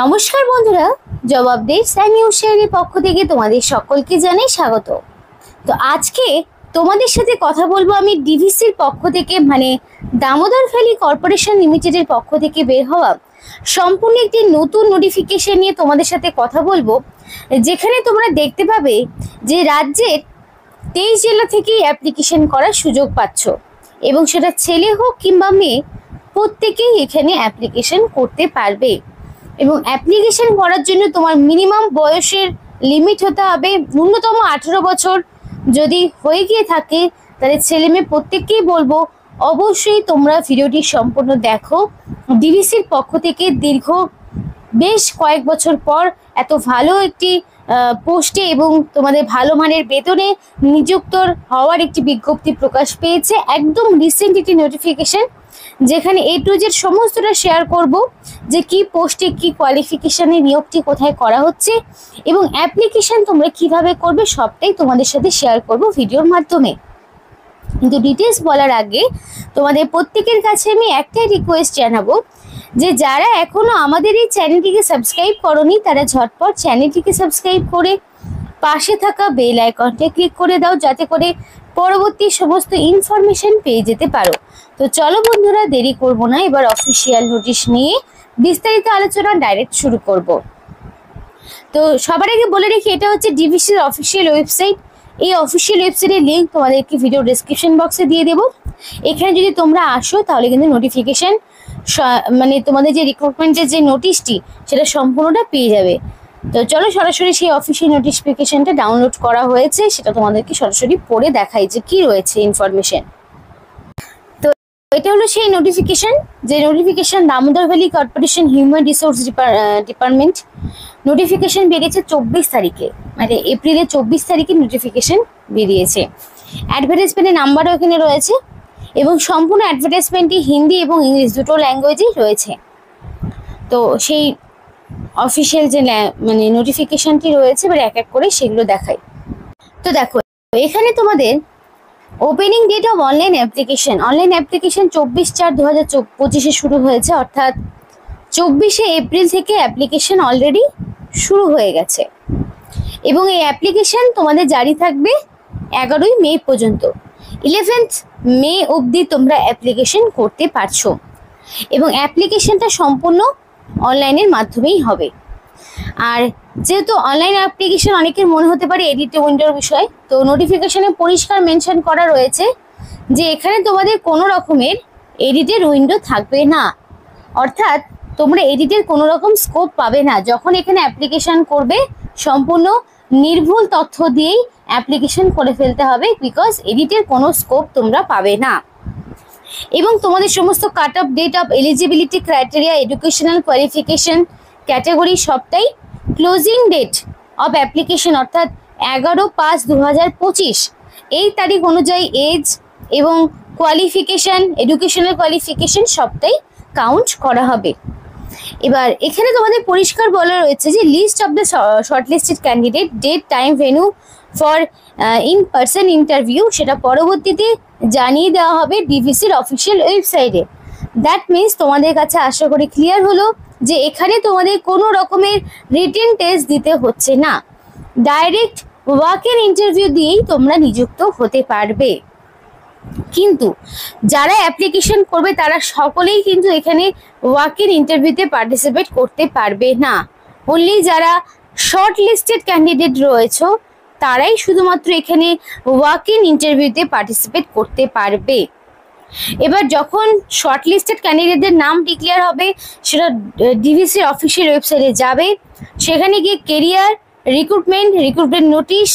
নমস্কার বন্ধুরা, জবাব ডেটস অ্যান্ড নিউজ চ্যানেলের পক্ষ থেকে তোমাদের সকলকে জানাই স্বাগত। তো আজকে তোমাদের সাথে কথা বলবো আমি ডিভিসির পক্ষ থেকে, মানে দামোদর ভ্যালি কর্পোরেশন লিমিটেডের পক্ষ থেকে বের হওয়া সম্পূর্ণ একটি নতুন নোটিফিকেশন নিয়ে তোমাদের সাথে কথা বলবো, যেখানে তোমরা দেখতে পাবে যে রাজ্যের 23 জেলা থেকেই অ্যাপ্লিকেশন করার সুযোগ পাচ্ছ, এবং সেটা ছেলে হোক কিংবা মেয়ে, প্রত্যেকেই এখানে অ্যাপ্লিকেশন করতে পারবে। এবং অ্যাপ্লিকেশন করার জন্য তোমার মিনিমাম বয়সের লিমিট হতে হবে ন্যূনতম 18 বছর। যদি হয়ে গিয়ে থাকে তাহলে ছেলে মেয়ে প্রত্যেককেই বলবো অবশ্যই তোমরা ভিডিওটি সম্পূর্ণ দেখো। ডিভিসির পক্ষ থেকে দীর্ঘ বেশ কয়েক বছর পর এত ভালো একটি পোস্টে এবং তোমাদের ভালো মানের বেতনে নিযুক্ত হওয়ার একটি বিজ্ঞপ্তি প্রকাশ পেয়েছে। একদম রিসেন্ট একটি নোটিফিকেশন, যেখানে A to Z সমস্তটা শেয়ার করব, যে কি পোস্টে কি কোয়ালিফিকেশনে নিয়োগটি কোথায় করা হচ্ছে এবং অ্যাপ্লিকেশন তোমরা কিভাবে করবে সবটাই তোমাদের সাথে শেয়ার করব ভিডিওর মাধ্যমে। কিন্তু ডিটেলস বলার আগে তোমাদের প্রত্যেকের কাছে আমি একটাই রিকোয়েস্ট জানাবো, যে যারা এখনো আমাদের এই চ্যানেলটিকে সাবস্ক্রাইব করোনি তারা ঝটপট চ্যানেলটিকে সাবস্ক্রাইব করে পাশে থাকা বেল আইকনটা ক্লিক করে দাও, যাতে করে পরবর্তী সমস্ত ইনফরমেশন পেয়ে যেতে পারো। তো চলো বন্ধুরা, দেরি করব না, এবার অফিসিয়াল নোটিশ নিয়ে বিস্তারিত আলোচনা ডাইরেক্ট শুরু করব। তো সবার আগে বলে রেখে, এটা হচ্ছে ডিভিসির অফিসিয়াল ওয়েবসাইট। এই অফিসিয়াল ওয়েবসাইটের লিঙ্ক তোমাদেরকে ভিডিও ডেসক্রিপশন বক্সে দিয়ে দেবো। এখানে যদি তোমরা আসো তাহলে কিন্তু নোটিফিকেশন, মানে তোমাদের যে রিক্রুটমেন্টের যে নোটিশটি সেটা সম্পূর্ণটা পেয়ে যাবে। তো চলো সরাসরি সেই অফিসিয়াল নোটিফিকেশনটা ডাউনলোড করা হয়েছে, সেটা তোমাদেরকে সরাসরি পড়ে দেখাই যে কি রয়েছে ইনফরমেশন। তো এটা হলো সেই নোটিফিকেশন, যে notification Damodar valley corporation human resource department notification বেরিয়েছে 24 তারিখে, মানে এপ্রিলের 24 তারিখে নোটিফিকেশন বেরিয়েছে। অ্যাডভার্টাইজমেন্টের নাম্বারও এখানে রয়েছে এবং সম্পূর্ণ অ্যাডভার্টাইজমেন্টটি হিন্দি এবং ইংলিশ দুটো ল্যাঙ্গুয়েজেই রয়েছে। তো সেই অফিসিয়াল যে মানে নোটিফিকেশনটি রয়েছে, এবার এক এক করে সেগুলো দেখাই। তো দেখো, এখানে তোমাদের opening date of online application 24/4/2025 শুরু হয়েছে, অর্থাৎ 24শে এপ্রিল থেকে অ্যাপ্লিকেশন অলরেডি শুরু হয়ে গেছে। এবং এই অ্যাপ্লিকেশন তোমাদের জারি থাকবে 11ই মে পর্যন্ত। 11th মে অবধি তোমরা অ্যাপ্লিকেশন করতে পারছো, এবং অ্যাপ্লিকেশনটা সম্পূর্ণ অনলাইনের মাধ্যমেই হবে। আর যেহেতু অনলাইন অ্যাপ্লিকেশন, অনেকের মনে হতে পারে এডিট উইন্ডোর বিষয়, তো নোটিফিকেশনে পরিষ্কার মেনশন করা রয়েছে যে এখানে তোমাদের কোনো রকমের এডিটের উইন্ডো থাকবে না, অর্থাৎ তোমরা এডিটের কোনো রকম স্কোপ পাবে না। যখন এখানে অ্যাপ্লিকেশন করবে সম্পূর্ণ নির্ভুল তথ্য দিয়েই অ্যাপ্লিকেশন করে ফেলতে হবে, বিকজ এডিটের কোনো স্কোপ তোমরা পাবে না। এবং তোমাদের সমস্ত cut off, date of eligibility, criteria, educational qualification, category সবটাই ক্লোজিং ডেট অফ অ্যাপ্লিকেশন অর্থাৎ 11/5/2025 এই তারিখ অনুযায়ী এজ এবং কোয়ালিফিকেশন, এডুকেশনাল কোয়ালিফিকেশন সবটাই কাউন্ট করা হবে। এবার এখানে তোমাদের পরিষ্কার বলা রয়েছে যে list of the shortlisted candidate, date, time, venue for in person interview সেটা পরবর্তীতে জানিয়ে দেওয়া হবে ডিভিসির অফিসিয়াল ওয়েবসাইটে। দ্যাট মিনস তোমাদের কাছে আশা করি ক্লিয়ার হলো যে এখানে তোমাদের কোনো রকমের রিটেন টেস্ট দিতে হচ্ছে না, ডাইরেক্ট ওয়াক ইন ইন্টারভিউ দিয়েই তোমরা নিযুক্ত হতে পারবে। কিন্তু যারা অ্যাপ্লিকেশন করবে তারা সকলেই কিন্তু এখানে ওয়াক ইন ইন্টারভিউতে পার্টিসিপেট করতে পারবে না। অনলি যারা শর্ট লিস্টেড ক্যান্ডিডেট রয়েছে তারাই শুধুমাত্র এখানে ওয়াক ইন ইন্টারভিউতে পার্টিসিপেট করতে পারবে। এবার যখন শর্ট লিস্টেড ক্যান্ডিডেটদের নাম ডিক্লেয়ার হবে, সেটা ডিভিসির অফিসিয়াল ওয়েবসাইটে যাবে, সেখানে গিয়ে কেরিয়ার, রিক্রুটমেন্ট নোটিশ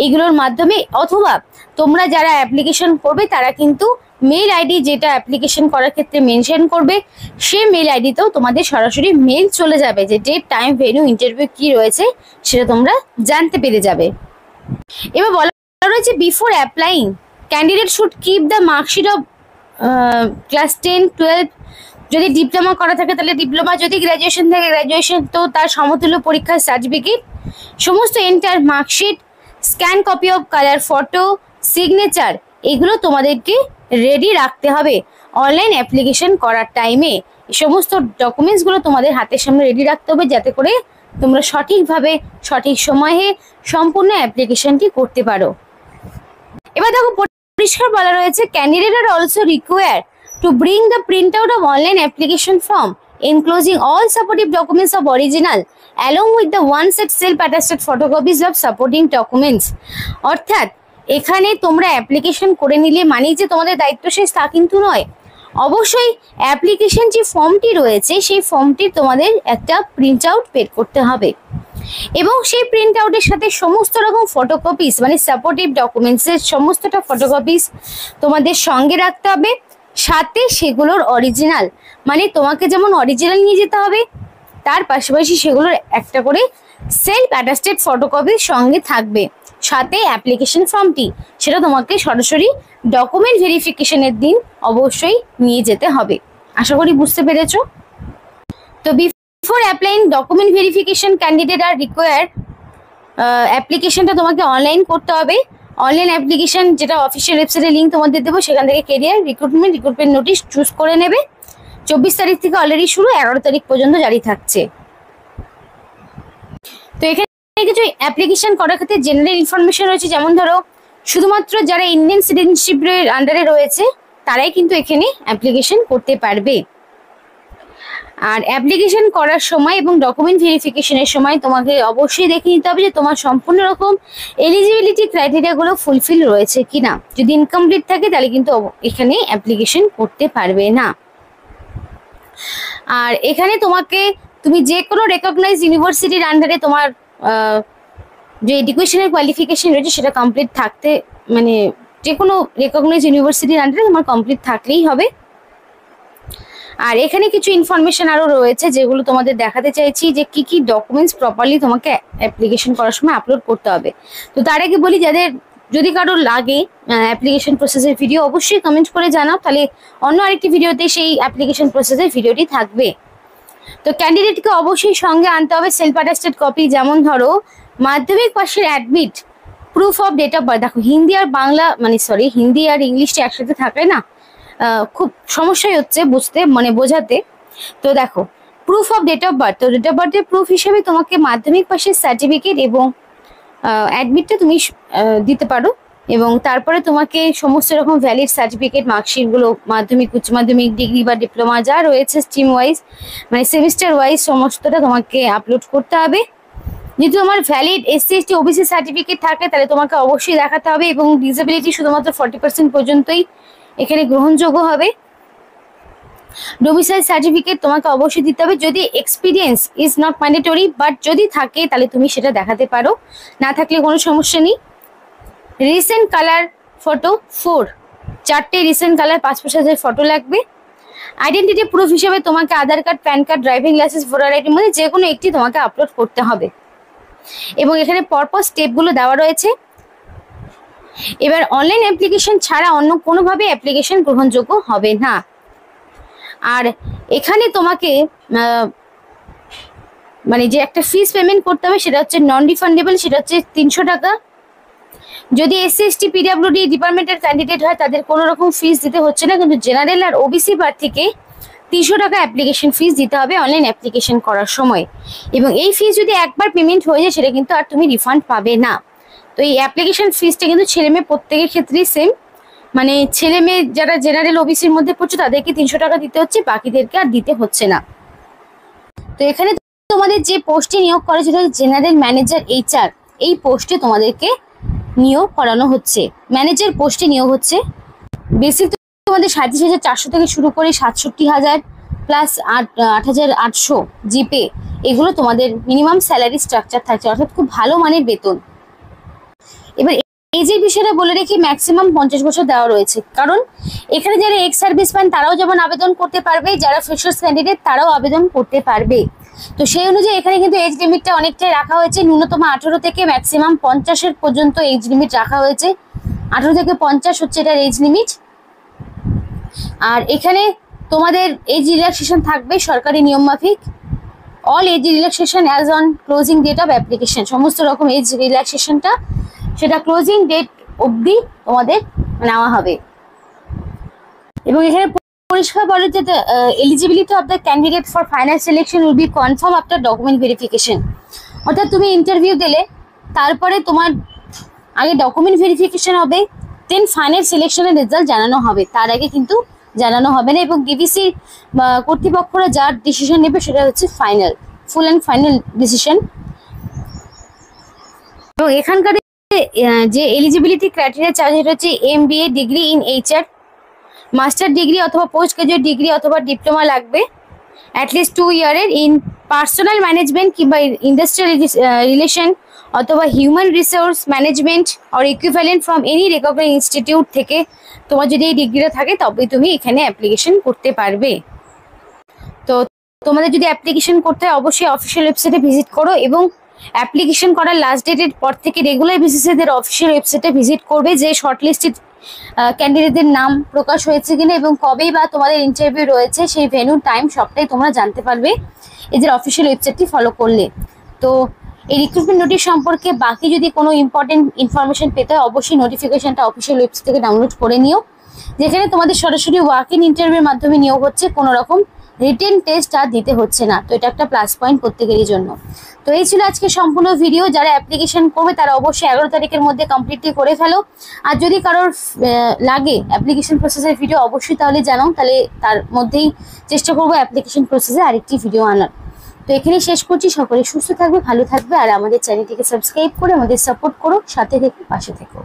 এগুলোর মাধ্যমে, অথবা তোমরা যারা অ্যাপ্লিকেশন করবে তারা কিন্তু মেল আইডি যেটা অ্যাপ্লিকেশন করার ক্ষেত্রে মেনশন করবে, সেই মেল আইডিতেও তোমাদের সরাসরি মেল চলে যাবে যে ডেট, টাইম, ভেন্যু, ইন্টারভিউ কি রয়েছে সেটা তোমরা জানতে পেরে যাবে। এবার বলা রয়েছে before applying candidate should keep the marksheet of class 10, 12, যদি ডিপ্লোমা করা থাকে তাহলে ডিপ্লোমা, যদি গ্র্যাজুয়েশন থাকে গ্র্যাজুয়েশন, তো তার সমতুল্য পরীক্ষার সার্টিফিকেট, সমস্ত enter marksheet, scan copy of colour photo, signature, এগুলো তোমাদেরকে রেডি রাখতে হবে অনলাইন অ্যাপ্লিকেশন করার টাইমে। এই সমস্ত ডকুমেন্টসগুলো তোমাদের হাতের সামনে রেডি রাখতে হবে, যাতে করে তোমরা সঠিকভাবে সঠিক সময়ে সম্পূর্ণ অ্যাপ্লিকেশনটি করতে পারো। এবার দেখো পরিষ্কার বলা রয়েছে, candidate are also require to bring the print out of online application form enclosing all supportive documents of original along with the one set self-attested photocopies of supporting documents। অর্থাৎ এখানে তোমরা অ্যাপ্লিকেশন করে নিলে মানেই যে তোমাদের দায়িত্ব শেষ তা কিন্তু নয়। অবশ্যই অ্যাপ্লিকেশন যে ফর্মটি রয়েছে সেই ফর্মটি তোমাদের একটা প্রিন্ট আউট বের করতে হবে এবং সেই প্রিন্ট আউটের সাথে সমস্ত রকম ফটোকপিস মানে সাপোর্টিভ ডকুমেন্টসের সমস্তটা ফটোকপিস তোমাদের সঙ্গে রাখতে হবে, সাথে সেগুলোর অরিজিনাল মানে তোমাকে যেমন অরিজিনাল নিয়ে যেতে হবে তার পাশাপাশি সেগুলোর একটা করে সেলফ অ্যাটাস্টেড ফটোকপির সঙ্গে থাকবে, সাথে অ্যাপ্লিকেশন ফর্মটি সেটা তোমাকে সরাসরি ডকুমেন্ট ভেরিফিকেশনের দিন অবশ্যই নিয়ে যেতে হবে। আশা করি বুঝতে পেরেছো। তো before applying document verification candidate আর রিকোয়ার অ্যাপ্লিকেশনটা তোমাকে অনলাইন করতে হবে। অনলাইন অ্যাপ্লিকেশন যেটা অফিসিয়াল ওয়েবসাইটের লিঙ্ক তোমাদের দেবো, সেখান থেকে কেরিয়ার রিক্রুটমেন্ট নোটিশ চুজ করে নেবে। 24 তারিখ থেকে অলরেডি শুরু, 11 তারিখ পর্যন্ত জারি থাকছে। তো এখানে কিছু অ্যাপ্লিকেশন করার ক্ষেত্রে জেনারেল ইনফরমেশন রয়েছে, যেমন ধরো শুধুমাত্র যারা ইন্ডিয়ান সিটিজেনশিপের আন্ডারে রয়েছে তারাই কিন্তু এখানে অ্যাপ্লিকেশন করতে পারবে। আর অ্যাপ্লিকেশন করার সময় এবং ডকুমেন্ট ভেরিফিকেশনের সময় তোমাকে অবশ্যই দেখে নিতে হবে যে তোমার সম্পূর্ণ রকম এলিজিবিলিটি ক্রাইটেরিয়াগুলো ফুলফিল রয়েছে কিনা। যদি ইনকমপ্লিট থাকে তাহলে কিন্তু এখানে অ্যাপ্লিকেশন করতে পারবে না। আর এখানে তুমি যে কোনো রেকগনাইজ ইউনিভার্সিটির আন্ডারে তোমার যে এডুকেশনের কোয়ালিফিকেশন রয়েছে সেটা কমপ্লিট থাকতে, মানে যে কোনো রেকগনাইজ ইউনিভার্সিটির আন্ডারে তোমার কমপ্লিট থাকলেই হবে। আর এখানে কিছু ইনফরমেশন আরও রয়েছে যেগুলো তোমাদের দেখাতে চাইছি, যে কি কি ডকুমেন্টস প্রপারলি তোমাকে অ্যাপ্লিকেশন করার সময় আপলোড করতে হবে। তো তার আগে বলি, যদি কারোর লাগে অ্যাপ্লিকেশন প্রসেসের ভিডিও অবশ্যই কমেন্ট করে জানাও, তাহলে অন্য আরেকটি ভিডিওতে সেই অ্যাপ্লিকেশন প্রসেসের ভিডিওটি থাকবে। তো ক্যান্ডিডেটকে অবশ্যই সঙ্গে আনতে হবে সেলফ অ্যাটাস্টেড কপি, যেমন ধরো মাধ্যমিক পাশের admit, proof of date of birth. দেখো হিন্দি আর বাংলা হিন্দি আর ইংলিশটা একসাথে থাকায় না খুব সমস্যাই হচ্ছে বোঝাতে। তো দেখো proof of date of birth, তো ডেট অফ বার্থের প্রুফ হিসেবে তোমাকে মাধ্যমিক পাশের সার্টিফিকেট এবং অ্যাডমিটটা তুমি দিতে পারো, এবং তারপরে তোমাকে সমস্ত রকম ভ্যালিড সার্টিফিকেট মার্কশিটগুলো মাধ্যমিক উচ্চ মাধ্যমিক ডিগ্রি বা ডিপ্লোমা যা রয়েছে স্ট্রিম ওয়াইজ মানে সেমিস্টার ওয়াইজ সমস্তটা তোমাকে আপলোড করতে হবে। যদি তোমার valid SC ST OBC certificate থাকে তাহলে তোমাকে অবশ্যই দেখাতে হবে, এবং ডিসেবিলিটি শুধুমাত্র 40% পর্যন্তই এখানে গ্রহণযোগ্য হবে। ডোমিসাইল সার্টিফিকেট তোমাকে অবশ্যই দিতে হবে। যদি experience is not mandatory, but যদি থাকে তাহলে তুমি সেটা দেখাতে পারো, না থাকলে কোনো সমস্যা নেই। রিসেন্ট কালার ফটো 4টে রিসেন্ট কালার পাসপোর্ট সাইজের ফটো লাগবে। আইডেন্টিটি প্রুফ হিসেবে তোমাকে Aadhaar card, PAN card, driving licence, voter আইডির মধ্যে যে কোনো একটি তোমাকে আপলোড করতে হবে, এবং এখানে পরপর স্টেপগুলো দেওয়া রয়েছে। এবার অনলাইন অ্যাপ্লিকেশন ছাড়া অন্য কোনোভাবে অ্যাপ্লিকেশন গ্রহণযোগ্য হবে না। আর এখানে তোমাকে যে একটা ফিস পেমেন্ট করতে হবে সেটা হচ্ছে নন রিফান্ডেবল, সেটা হচ্ছে 300 টাকা। যদি SC ST PWD ডিপার্টমেন্টের ক্যান্ডিডেট হয় তাদের কোনো রকম ফিস দিতে হচ্ছে না, কিন্তু জেনারেল আর OBC প্রার্থীকে 300 টাকা অ্যাপ্লিকেশন ফিস দিতে হবে অনলাইন অ্যাপ্লিকেশন করার সময়, এবং এই ফিস যদি একবার পেমেন্ট হয়ে যায় সেটা কিন্তু আর তুমি রিফান্ড পাবে না। তো এই অ্যাপ্লিকেশন ফিসটা কিন্তু ছেলে মেয়ে প্রত্যেকের ক্ষেত্রেই সেম, ছেলে মেয়ে যারা জেনারেল OBCর মধ্যে পড়ছে তাদেরকে 300 টাকা দিতে হচ্ছে, বাকিদেরকে আর দিতে হচ্ছে না। তো এখানে তোমাদের যে পোস্টে নিয়োগ করা সেটা জেনারেল ম্যানেজার HR, এই পোস্টে তোমাদেরকে নিয়োগ করানো হচ্ছে, ম্যানেজার পোস্টে নিয়োগ হচ্ছে। বেসিক তোমাদের 37,400 থেকে শুরু করে 67,000 প্লাস 8,800 জিপে, এগুলো তোমাদের মিনিমাম স্যালারি স্ট্রাকচার থাকছে, অর্থাৎ খুব ভালো মানের বেতন। এবার এই যে বিষয়টা বলে রেখে ম্যাক্সিমাম 50 বছর দেওয়া রয়েছে, কারণ এখানে যারা এক্স সার্ভিসম্যান তারাও যেমন আবেদন করতে পারবে, যারা ফ্রেশার্স ক্যান্ডিডেট তারাও আবেদন করতে পারবে। তো সেই অনুযায়ী এখানে কিন্তু এজ লিমিটটা অনেকটাই রাখা হয়েছে, ন্যূনতম 18 থেকে ম্যাক্সিমাম 50 পর্যন্ত এজ লিমিট রাখা হয়েছে। 18 থেকে 50 হচ্ছে এটার এজ লিমিট। আর এখানে তোমাদের এজ রিল্যাক্সেশন থাকবে সরকারি নিয়ম মাফিক, all age relaxation as on closing date of application, সমস্ত রকম এজ রিল্যাক্সেশনটা সেটা ক্লোজিং ডেট অবধি তোমাদের নেওয়া হবে। এবং এখানে পরিষ্কার বলে যে eligibility of the candidate for final selection will be confirm after document verification. অর্থাৎ তুমি ইন্টারভিউ দিলে, তারপরে তোমার আগে ডকুমেন্ট ভেরিফিকেশন হবে, দেন ফাইনাল সিলেকশনের রেজাল্ট জানানো হবে। তার আগে কিন্তু জানানো হবে না, এবং ডিভিসি কর্তৃপক্ষরা যার ডিসিশন নেবে সেটা হচ্ছে final, full and final decision. এবং এখানকার যে এলিজিবিলিটি ক্রাইটেরিয়া চার্জ, সেটা হচ্ছে MBA degree in HR, master degree অথবা পোস্ট গ্রাজুয়েট ডিগ্রি অথবা ডিপ্লোমা লাগবে, অ্যাটলিস্ট 2 ইয়ারের ইন পার্সোনাল ম্যানেজমেন্ট কিংবা ইন্ডাস্ট্রিয়াল রিলেশন অথবা human resource management or equivalent from any recognised institute থেকে তোমার যদি এই ডিগ্রিটা থাকে তবেই তুমি এখানে অ্যাপ্লিকেশন করতে পারবে। তো তোমাদের যদি অ্যাপ্লিকেশন করতে হয় অবশ্যই অফিসিয়াল ওয়েবসাইটে ভিজিট করো, এবং অ্যাপ্লিকেশন করার লাস্ট ডেটের পর থেকে রেগুলার বেসিসে এদের অফিসিয়াল ওয়েবসাইটে ভিজিট করবে যে শর্টলিস্টেড ক্যান্ডিডেটদের নাম প্রকাশ হয়েছে কিনা এবং কবেই বা তোমাদের ইন্টারভিউ রয়েছে, সেই ভেন্যু টাইম সবটাই তোমরা জানতে পারবে এদের অফিসিয়াল ওয়েবসাইটটি ফলো করলে। তো এই রিক্রুটমেন্ট নোটিশ সম্পর্কে বাকি যদি কোনো ইম্পর্টেন্ট ইনফরমেশন পেতে হয় অবশ্যই নোটিফিকেশনটা অফিসিয়াল ওয়েবসাইট থেকে ডাউনলোড করে নিও, যেখানে তোমাদের সরাসরি ওয়াক ইন ইন্টারভিউর মাধ্যমে নিয়োগ হচ্ছে, কোনো রকম রিটেন টেস্ট আর দিতে হচ্ছে না। তো এটা একটা প্লাস পয়েন্ট প্রত্যেকেরই জন্য। তো এই ছিল আজকে সম্পূর্ণ ভিডিও। যারা অ্যাপ্লিকেশন করবে তারা অবশ্যই 11 তারিখের মধ্যে কমপ্লিটলি করে ফেলো। আর যদি কারোর লাগে অ্যাপ্লিকেশন প্রসেসের ভিডিও অবশ্যই তাহলে জানাও, তাহলে তার মধ্যেই চেষ্টা করবো অ্যাপ্লিকেশন প্রসেসে আরেকটি ভিডিও আনার। তো এখানেই শেষ করছি। সকলে সুস্থ থাকবে, ভালো থাকবে, আর আমাদের চ্যানেলটিকে সাবস্ক্রাইব করে আমাদের সাপোর্ট করো, সাথে থেকে পাশে থেকো।